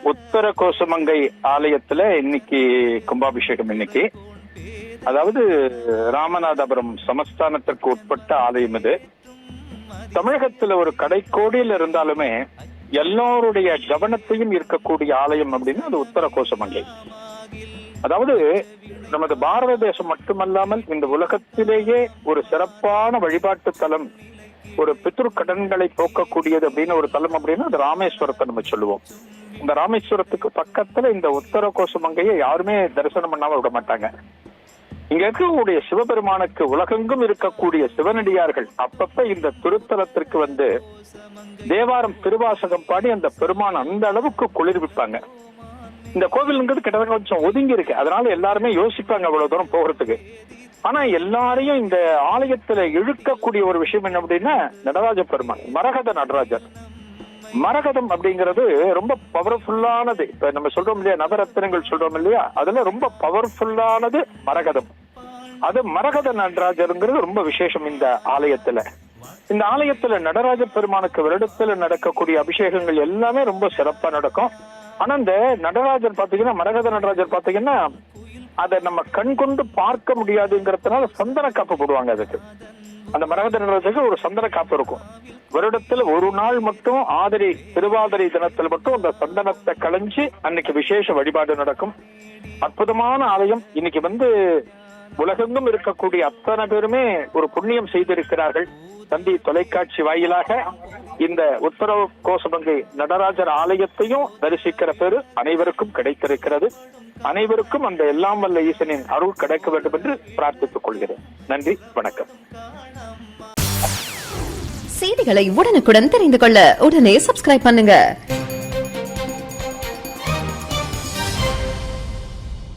உத்தர கோசமங்கை ஆலயத்துல இன்னைக்கு கும்பாபிஷேகம். இன்னைக்கு அதாவது ராமநாதபுரம் சமஸ்தானத்திற்கு உட்பட்ட ஆலயம் இது. தமிழகத்துல ஒரு கடைக்கோடியில் இருந்தாலுமே எல்லோருடைய கவனத்தையும் இருக்கக்கூடிய ஆலயம் அப்படின்னா அது உத்தர கோசமங்கை. அதாவது நமது பாரத தேசம் மட்டுமல்லாமல் இந்த உலகத்திலேயே ஒரு சிறப்பான வழிபாட்டு தலம், ஒரு பித்ரு கடன்களை போக்கக்கூடியது அப்படின்னு ஒரு தலம் அப்படின்னா அது ராமேஸ்வரத்தை நம்ம சொல்லுவோம். இந்த ராமேஸ்வரத்துக்கு பக்கத்துல இந்த உத்தர கோசமங்கையை யாருமே தரிசனம் பண்ணாம விட மாட்டாங்க. இங்க இருக்கக்கூடிய சிவபெருமானுக்கு உலகெங்கும் இருக்கக்கூடிய சிவனடியார்கள் அப்பப்ப இந்த திருத்தலத்திற்கு வந்து தேவாரம் திருவாசகம் பாடி அந்த பெருமான் அந்த அளவுக்கு குளிர்விப்பாங்க. இந்த கோவில்ங்கிறது கிட்டத்தட்ட கொஞ்சம் ஒதுங்கி இருக்கு, அதனால எல்லாருமே யோசிப்பாங்க அவ்வளவு தூரம் போகிறதுக்கு. ஆனா எல்லாரையும் இந்த ஆலயத்துல இழுக்கக்கூடிய ஒரு விஷயம் என்ன அப்படின்னா நடராஜ பெருமான், மரகத நடராஜர். மரகதம் அப்படிங்கிறது ரொம்ப பவர்ஃபுல்லானது. இப்ப நம்ம சொல்றோம் இல்லையா, நவரத்தினங்கள் சொல்றோம் இல்லையா, அதுல ரொம்ப பவர்ஃபுல்லானது மரகதம். அது மரகத நடராஜருங்கிறது ரொம்ப விசேஷம் இந்த ஆலயத்துல. இந்த ஆலயத்துல நடராஜ பெருமானுக்கு வருடத்துல நடக்கக்கூடிய அபிஷேகங்கள் எல்லாமே ரொம்ப சிறப்பா நடக்கும். ஆனா இந்த நடராஜர் பாத்தீங்கன்னா, மரகத நடராஜர் பாத்தீங்கன்னா அதை நம்ம கண் கொண்டு பார்க்க முடியாதுங்கிறதுனால சந்தன காப்பு போடுவாங்க. அதுக்கு அந்த மரகத நடராஜருக்கு ஒரு சந்தன காப்பு இருக்கும். வருடத்துல ஒரு நாள் மட்டும் திருவாதிரை தினத்துல மட்டும் அந்த சந்தனத்தை களைஞ்சு அன்னைக்கு விசேஷ வழிபாடு நடக்கும். அற்புதமான ஆலயம். இன்னைக்கு வந்து உலகெங்கும் இருக்கக்கூடிய அத்தனை பேருமே ஒரு புண்ணியம் செய்திருக்கிறார்கள். தந்தி தொலைக்காட்சி வாயிலாக இந்த உத்தர கோசமங்கை நடராஜர் ஆலயத்தையும் தரிசிக்கிற பேரு அனைவருக்கும் கிடைத்திருக்கிறது. அனைவருக்கும் அந்த எல்லாம் வல்ல ஈசனின் அருள் கிடைக்க வேண்டும் என்று பிரார்த்தித்துக் கொள்கிறேன். நன்றி, வணக்கம். செய்திகளை உடனுக்குடன் தெரிந்து கொள்ள உடனே சப்ஸ்கிரைப் பண்ணுங்க.